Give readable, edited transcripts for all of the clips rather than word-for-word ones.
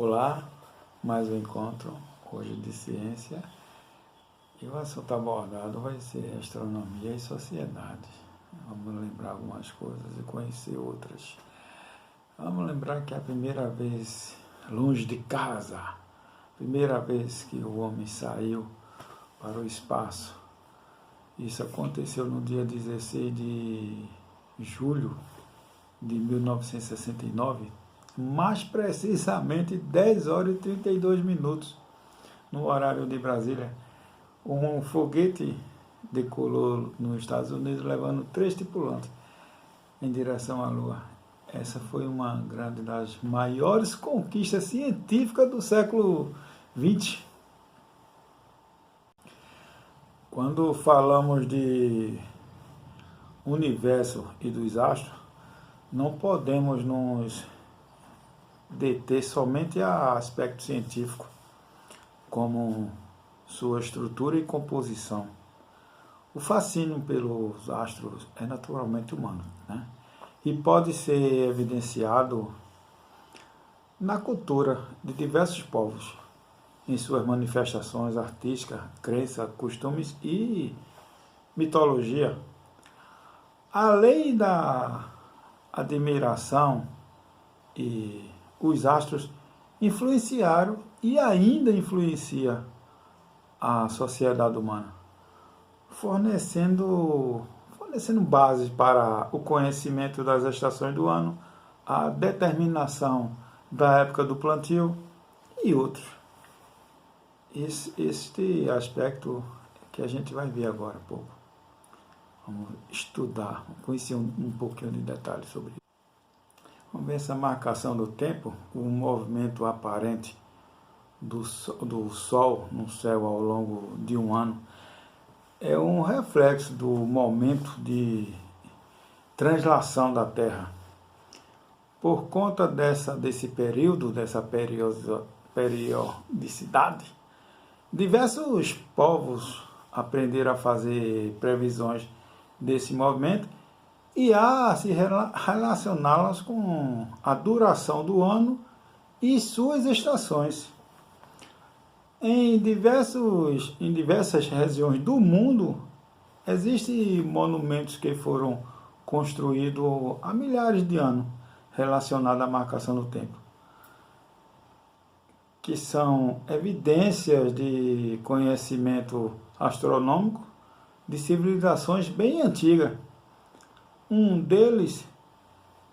Olá, mais um encontro hoje de ciência e o assunto abordado vai ser astronomia e sociedade. Vamos lembrar algumas coisas e conhecer outras. Vamos lembrar que a primeira vez longe de casa, primeira vez que o homem saiu para o espaço, isso aconteceu no dia 16 de julho de 1969, mais precisamente 10 horas e 32 minutos, no horário de Brasília. Um foguete decolou nos Estados Unidos, levando 3 tripulantes em direção à Lua. Essa foi uma grande das maiores conquistas científicas do século XX. Quando falamos de universo e dos astros, não podemos nos deter somente a aspecto científico, como sua estrutura e composição. O fascínio pelos astros é naturalmente humano, né? E pode ser evidenciado na cultura de diversos povos, em suas manifestações artísticas, crenças, costumes e mitologia. Além da admiração, e os astros influenciaram e ainda influencia a sociedade humana, fornecendo bases para o conhecimento das estações do ano, a determinação da época do plantio e outros. Este aspecto que a gente vai ver agora há pouco. Vamos estudar, conhecer um pouquinho de detalhes sobre isso. Vamos ver essa marcação do tempo, o movimento aparente do Sol no céu ao longo de um ano. É um reflexo do momento de translação da Terra. Por conta desse período, dessa periodicidade, diversos povos aprenderam a fazer previsões desse movimento e a se relacioná-las com a duração do ano e suas estações. Em diversas regiões do mundo, existem monumentos que foram construídos há milhares de anos relacionados à marcação do tempo, que são evidências de conhecimento astronômico de civilizações bem antigas. Um deles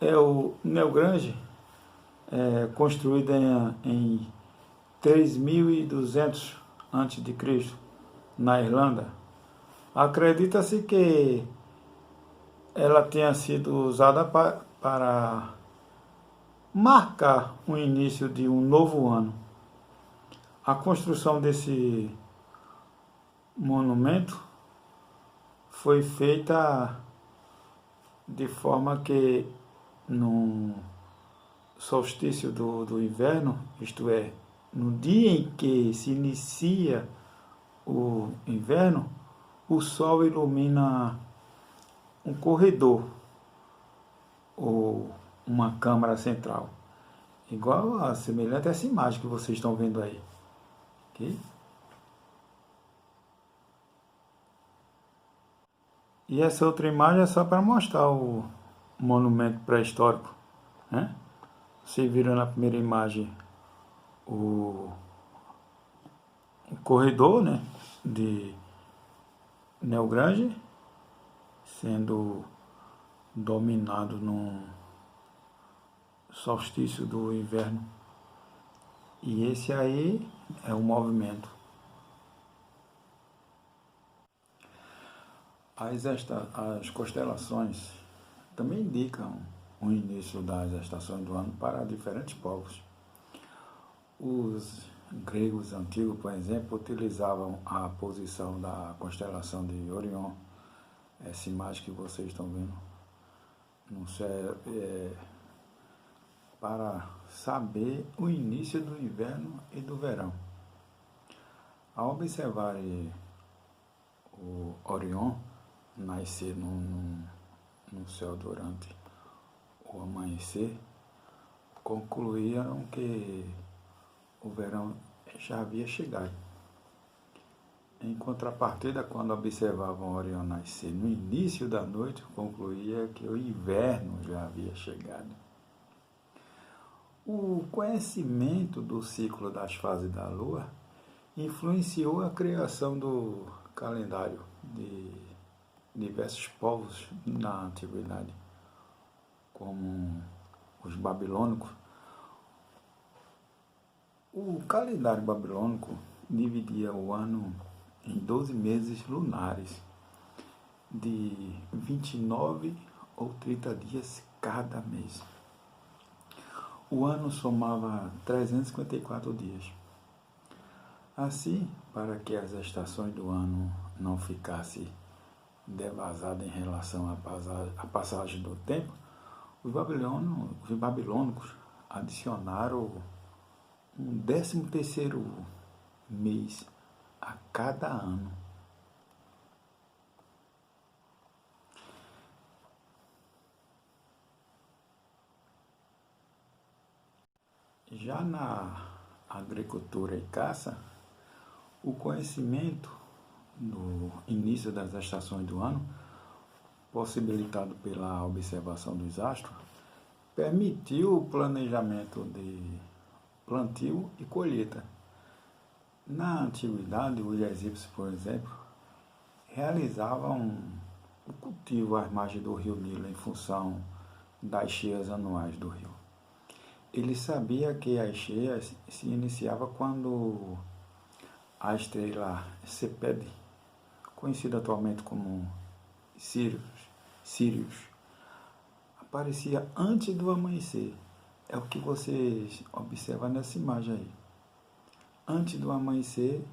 é o Neogrange, construído em 3200 a.C., na Irlanda. Acredita-se que ela tenha sido usada para marcar o início de um novo ano. A construção desse monumento foi feita de forma que no solstício do inverno, isto é, no dia em que se inicia o inverno, o Sol ilumina um corredor ou uma câmara central, semelhante a essa imagem que vocês estão vendo aí. Okay? E essa outra imagem é só para mostrar o monumento pré-histórico, né? Você vira na primeira imagem o corredor, né, de Neogrange sendo dominado no solstício do inverno. E esse aí é o movimento. As constelações também indicam o início das estações do ano para diferentes povos. Os gregos antigos, por exemplo, utilizavam a posição da constelação de Orion, essa imagem que vocês estão vendo no céu, para saber o início do inverno e do verão. Ao observar o Orion nascer no céu durante o amanhecer, concluíram que o verão já havia chegado. Em contrapartida, quando observavam Orião nascer no início da noite, concluía que o inverno já havia chegado. O conhecimento do ciclo das fases da Lua influenciou a criação do calendário de diversos povos na antiguidade, como os babilônicos. O calendário babilônico dividia o ano em 12 meses lunares, de 29 ou 30 dias cada mês. O ano somava 354 dias. Assim, para que as estações do ano não ficassem devasadas em relação à passagem do tempo, os babilônicos adicionaram um 13º mês a cada ano. Já na agricultura e caça, o conhecimento do início das estações do ano, possibilitado pela observação dos astros, permitiu o planejamento de plantio e colheita. Na antiguidade, os egípcios, por exemplo, realizavam o cultivo às margens do rio Nilo em função das cheias anuais do rio. Ele sabia que as cheias se iniciavam quando a estrela Cepede, conhecida atualmente como Sirius, aparecia antes do amanhecer. É o que vocês observam nessa imagem aí. Antes do amanhecer,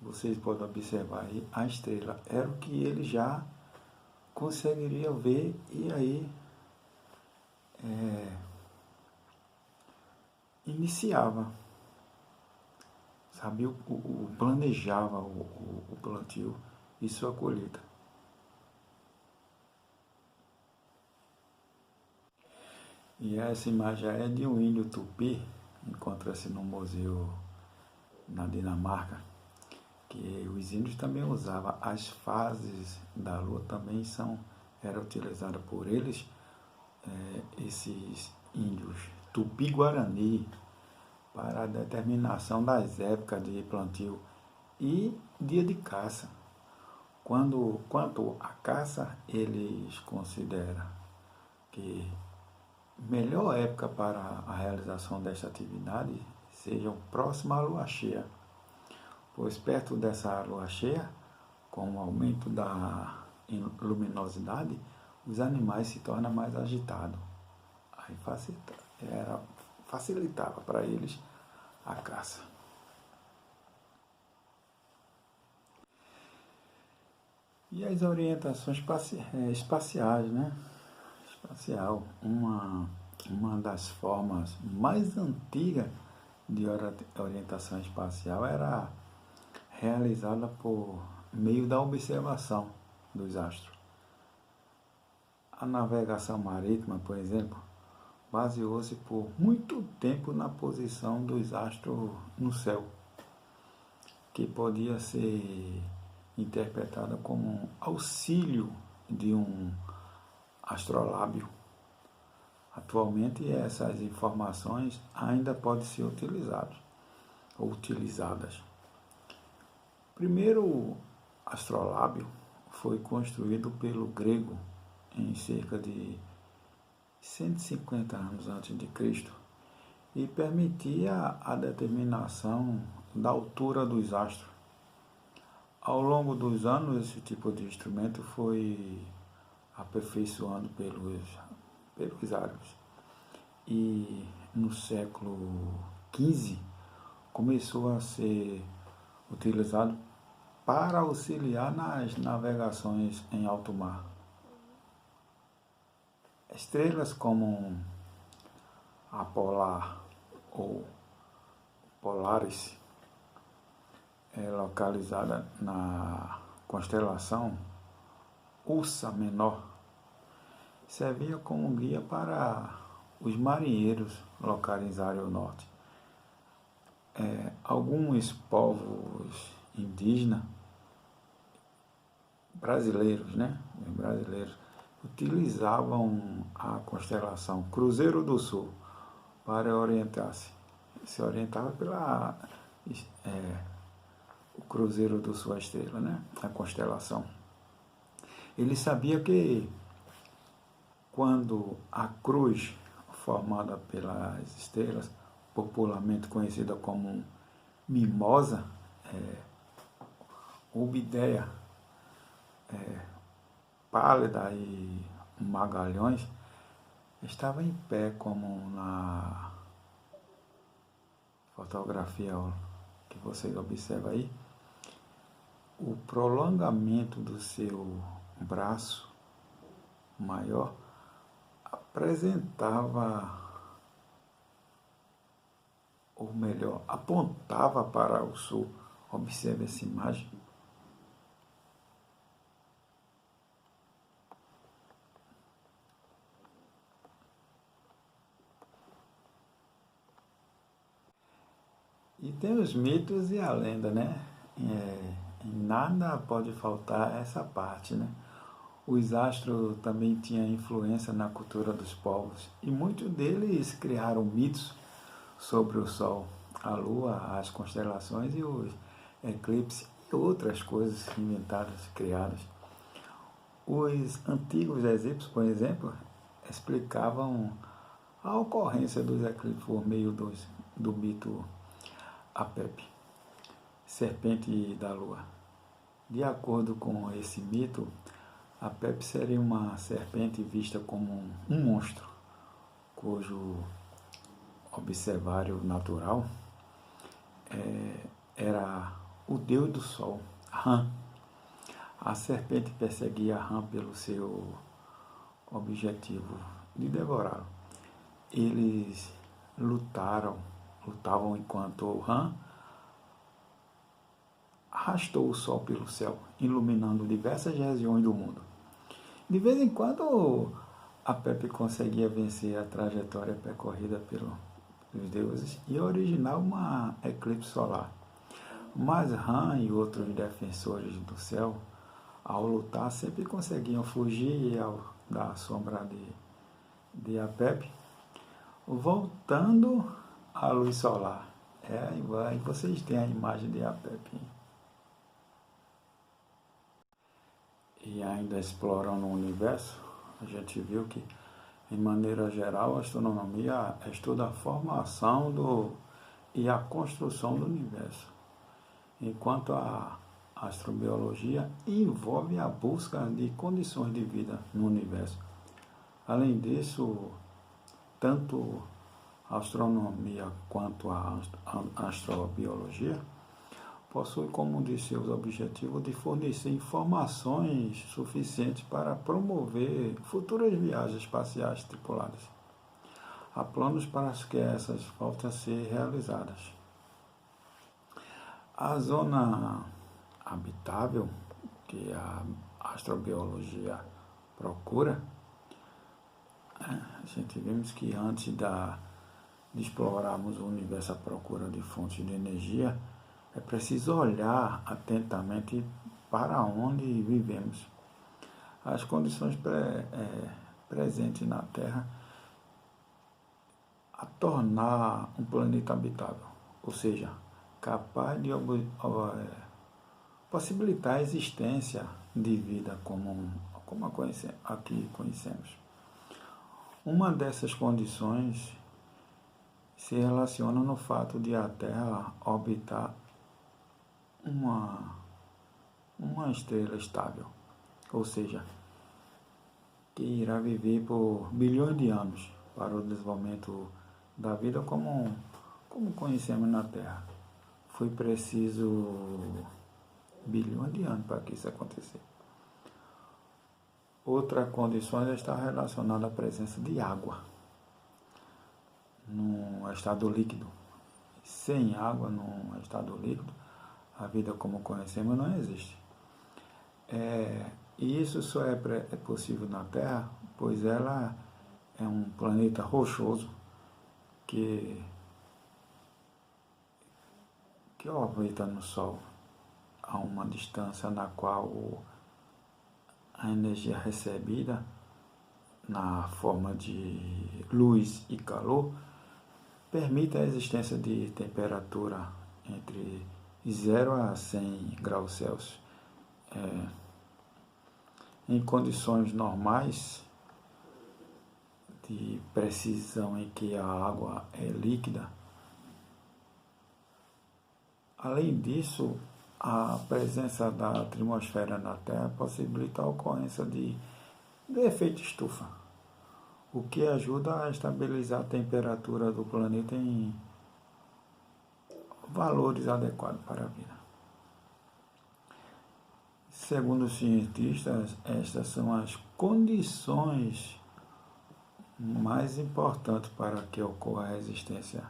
vocês podem observar aí, a estrela era o que ele já conseguiria ver e aí iniciava, sabia, planejava o plantio e sua colheita. E essa imagem é de um índio tupi, encontra-se no museu na Dinamarca, que os índios também usavam as fases da lua, também era utilizada por eles, esses índios tupi-guarani, para a determinação das épocas de plantio e dia de caça. Quanto à caça, eles consideram que melhor época para a realização desta atividade seja próxima à lua cheia, pois perto dessa lua cheia, com o aumento da luminosidade, os animais se tornam mais agitados. Aí facilitava para eles a caça. E as orientações espaciais, né? Espacial, uma das formas mais antigas de orientação espacial era realizada por meio da observação dos astros. A navegação marítima, por exemplo, baseou-se por muito tempo na posição dos astros no céu, que podia ser interpretada como um auxílio de um astrolábio. Atualmente, essas informações ainda podem ser utilizadas. O primeiro astrolábio foi construído pelo grego em cerca de 150 anos antes de Cristo e permitia a determinação da altura dos astros. Ao longo dos anos, esse tipo de instrumento foi aperfeiçoando pelos árabes. E no século XV começou a ser utilizado para auxiliar nas navegações em alto mar. Estrelas como a Polar ou Polaris, localizada na constelação Ursa Menor, servia como guia para os marinheiros locais em área norte. alguns povos indígenas, brasileiros, né? Brasileiros, utilizavam a constelação Cruzeiro do Sul para orientar-se. Se orientava pela o Cruzeiro do Sul, a estrela, né? A constelação. Ele sabia que quando a cruz formada pelas estrelas, popularmente conhecida como mimosa, Ubideia, Pálida e Magalhães, estava em pé, como na fotografia que vocês observam aí. O prolongamento do seu braço maior apresentava, ou melhor, apontava para o sul. Observe essa imagem. E tem os mitos e a lenda, né? Nada pode faltar essa parte, né? Os astros também tinham influência na cultura dos povos e muitos deles criaram mitos sobre o Sol, a Lua, as constelações e os eclipses e outras coisas inventadas, criadas. Os antigos egípcios, por exemplo, explicavam a ocorrência dos eclipses por meio do mito Apep, serpente da lua. De acordo com esse mito, Apep seria uma serpente vista como um monstro, cujo observário natural era o deus do sol, Ram. A serpente perseguia Ram pelo seu objetivo de devorá-lo. Eles lutavam enquanto Ram arrastou o sol pelo céu, iluminando diversas regiões do mundo. De vez em quando, Apep conseguia vencer a trajetória percorrida pelos deuses e originar uma eclipse solar. Mas Ram e outros defensores do céu, ao lutar, sempre conseguiam fugir da sombra de Apep, voltando à luz solar. Aí vocês têm a imagem de Apep. E ainda explorando o universo, a gente viu que, de maneira geral, a astronomia estuda a formação e a construção do universo, enquanto a astrobiologia envolve a busca de condições de vida no universo. Além disso, tanto a astronomia quanto a astrobiologia possui como um de seus objetivos de fornecer informações suficientes para promover futuras viagens espaciais tripuladas. Há planos para que essas voltem a ser realizadas. A zona habitável que a astrobiologia procura, a gente vimos que antes de explorarmos o universo à procura de fontes de energia, é preciso olhar atentamente para onde vivemos. As condições presentes na Terra a tornar um planeta habitável, ou seja, capaz de possibilitar a existência de vida como aqui conhecemos. Uma dessas condições se relaciona no fato de a Terra orbitar uma estrela estável, ou seja, que irá viver por bilhões de anos para o desenvolvimento da vida como conhecemos na Terra. Foi preciso bilhões de anos para que isso acontecesse. Outra condição está relacionada à presença de água no estado líquido. Sem água no estado líquido, a vida como conhecemos não existe. E isso só é possível na Terra, pois ela é um planeta rochoso que que orbita no Sol a uma distância na qual a energia recebida na forma de luz e calor permite a existência de temperatura entre 0 a 100 graus Celsius. Em condições normais de precisão em que a água é líquida. Além disso, a presença da atmosfera na Terra possibilita a ocorrência de efeito estufa, o que ajuda a estabilizar a temperatura do planeta em valores adequados para a vida. Segundo os cientistas, estas são as condições mais importantes para que ocorra a existência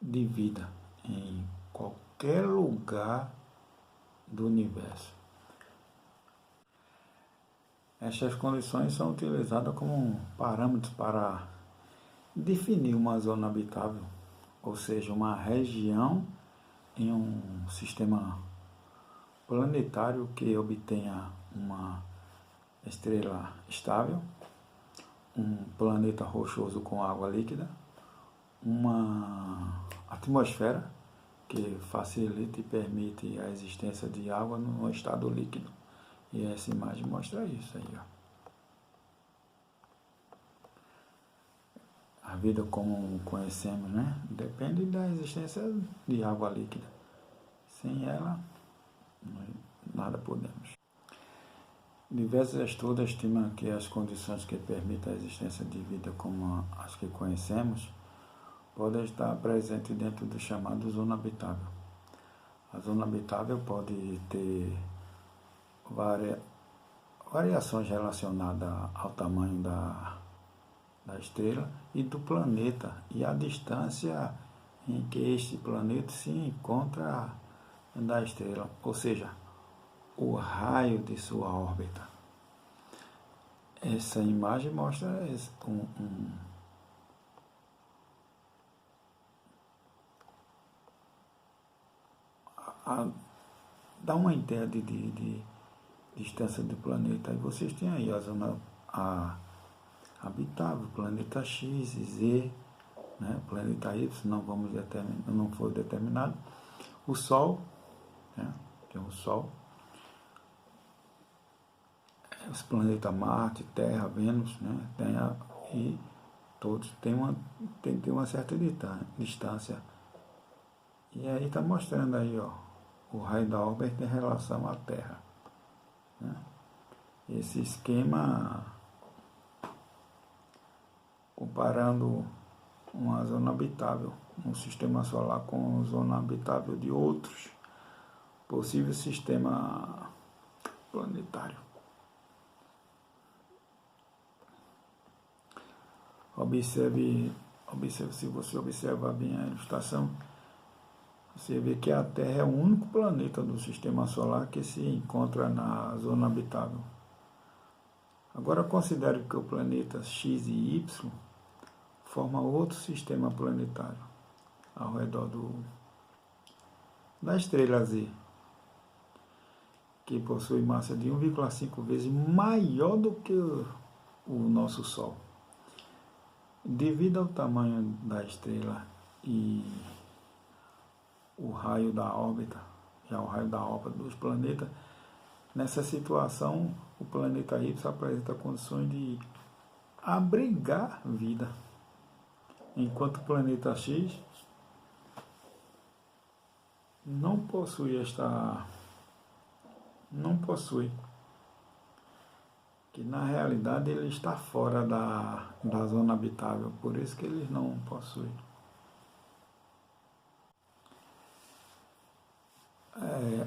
de vida em qualquer lugar do universo. Estas condições são utilizadas como parâmetros para definir uma zona habitável, ou seja, uma região em um sistema planetário que obtenha uma estrela estável, um planeta rochoso com água líquida, uma atmosfera que facilita e permite a existência de água no estado líquido. E essa imagem mostra isso aí, ó. A vida como conhecemos, né? Depende da existência de água líquida. Sem ela, nada podemos. Diversos estudos estimam que as condições que permitem a existência de vida como as que conhecemos podem estar presentes dentro do chamado zona habitável. A zona habitável pode ter variações relacionadas ao tamanho da estrela e do planeta e a distância em que este planeta se encontra da estrela, ou seja, o raio de sua órbita. Essa imagem mostra dá uma ideia de distância do planeta. E vocês têm aí a zona habitável, planeta X e Z, né? Planeta Y não foi determinado. O Sol, né? Tem o Sol. Os planetas Marte, Terra, Vênus, né? E todos têm uma certa distância. E aí está mostrando aí, ó, o raio da órbita em relação à Terra, né? Esse esquema comparando uma zona habitável, um sistema solar com a zona habitável de outros possíveis sistemas planetários. Observe, se você observar bem a ilustração, você vê que a Terra é o único planeta do sistema solar que se encontra na zona habitável. Agora considere que o planeta X e Y forma outro sistema planetário ao redor da estrela Z, que possui massa de 1,5 vezes maior do que o nosso Sol. Devido ao tamanho da estrela e o raio da órbita, e ao raio da órbita dos planetas, nessa situação o planeta Y apresenta condições de abrigar vida, enquanto o planeta X não possui que na realidade ele está fora da zona habitável, por isso que eles não possuem.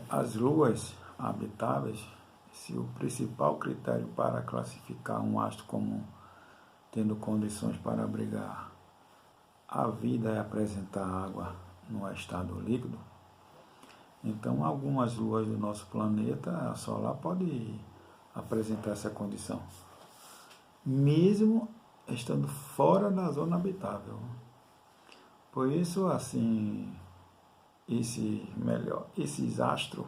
As luas habitáveis, se o principal critério para classificar um astro como tendo condições para abrigar a vida é apresentar água no estado líquido, então algumas luas do nosso planeta solar podem apresentar essa condição, mesmo estando fora da zona habitável. Por isso, assim, esses astros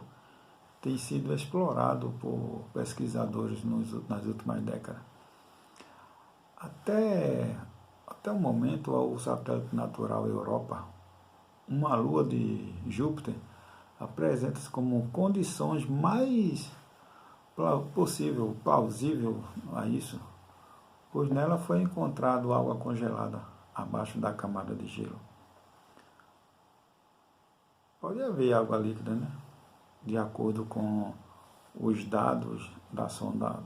têm sido explorados por pesquisadores nas últimas décadas. Até o momento, o satélite natural Europa, uma lua de Júpiter, apresenta-se como condições mais plausível a isso, pois nela foi encontrado água congelada abaixo da camada de gelo. Pode haver água líquida, né? De acordo com os dados da sonda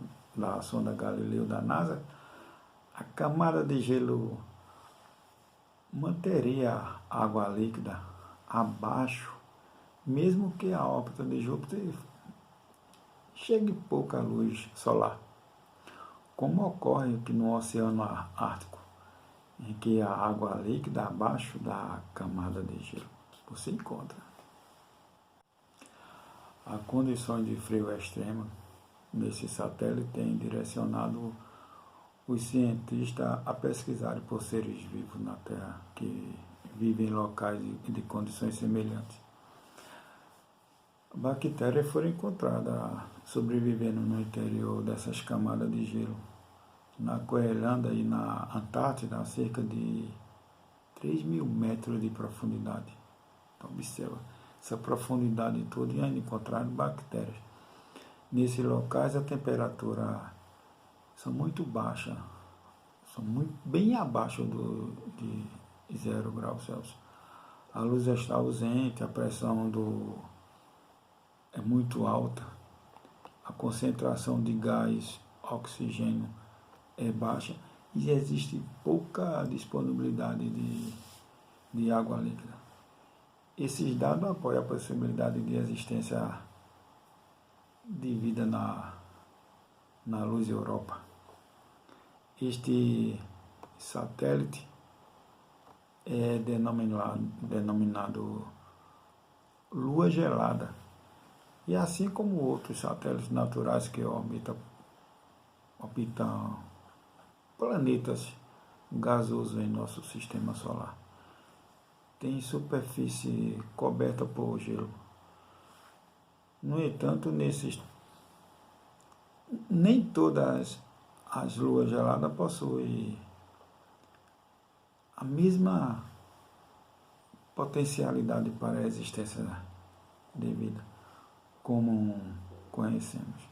Galileu da NASA, a camada de gelo manteria a água líquida abaixo, mesmo que a órbita de Júpiter chegue pouca luz solar, como ocorre aqui no Oceano Ártico, em que a água líquida abaixo da camada de gelo você encontra. As condições de frio extremo nesse satélite têm direcionado os cientistas a pesquisarem por seres vivos na Terra que vivem em locais de condições semelhantes. Bactérias foram encontradas sobrevivendo no interior dessas camadas de gelo, na Groenlândia e na Antártida, a cerca de 3.000 metros de profundidade. Então, observa, essa profundidade toda e ainda encontraram bactérias. Nesses locais a temperatura são muito baixas, bem abaixo de 0 graus Celsius. A luz está ausente, a pressão é muito alta, a concentração de gás oxigênio é baixa e existe pouca disponibilidade de água líquida. Esses dados apoiam a possibilidade de existência de vida na luz Europa. Este satélite é denominado Lua Gelada, e assim como outros satélites naturais que orbitam planetas gasosos em nosso sistema solar, tem superfície coberta por gelo. No entanto, nem todas as luas geladas possuem a mesma potencialidade para a existência de vida como conhecemos.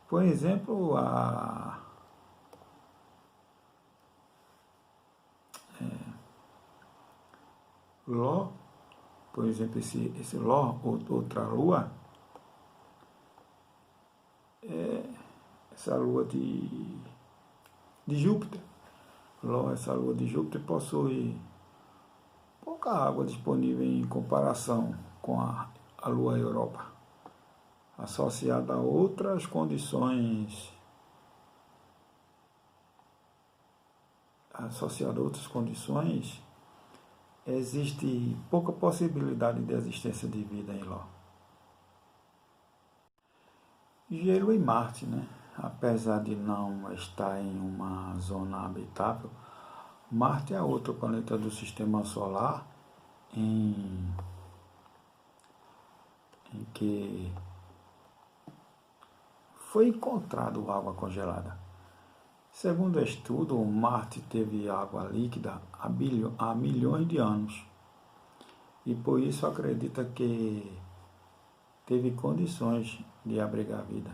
Por exemplo, Ló, por exemplo, esse Ló, outra lua, essa lua de Júpiter. Ló, essa lua de Júpiter, possui pouca água disponível em comparação com a lua Europa, associada a outras condições. Existe pouca possibilidade de existência de vida em Ló. Gelo em Marte, né? Apesar de não estar em uma zona habitável, Marte é outro planeta do Sistema Solar em que foi encontrado água congelada. Segundo o estudo, Marte teve água líquida há milhões de anos e por isso acredita que teve condições de abrigar vida.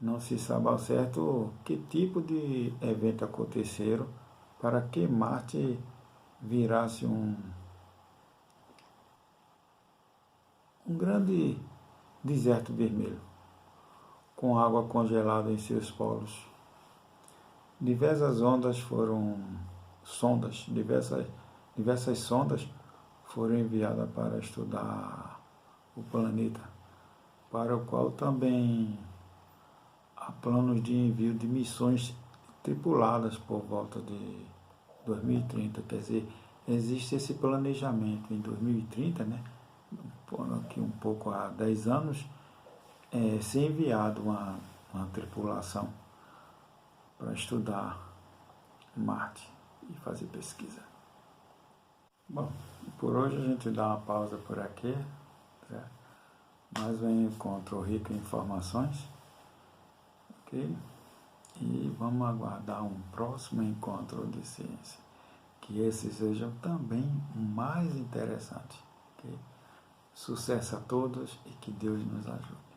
Não se sabe ao certo que tipo de evento aconteceram para que Marte virasse um grande deserto vermelho, com água congelada em seus polos. Diversas sondas foram enviadas para estudar o planeta, para o qual também há planos de envio de missões tripuladas por volta de 2030. Quer dizer, existe esse planejamento em 2030, né? Aqui um pouco há 10 anos, ser enviado uma tripulação para estudar Marte e fazer pesquisa. Bom, por hoje a gente dá uma pausa por aqui, certo? Mais um encontro rico em informações, ok? E vamos aguardar um próximo encontro de ciência, que esses sejam também mais interessantes, ok? Sucesso a todos e que Deus nos ajude.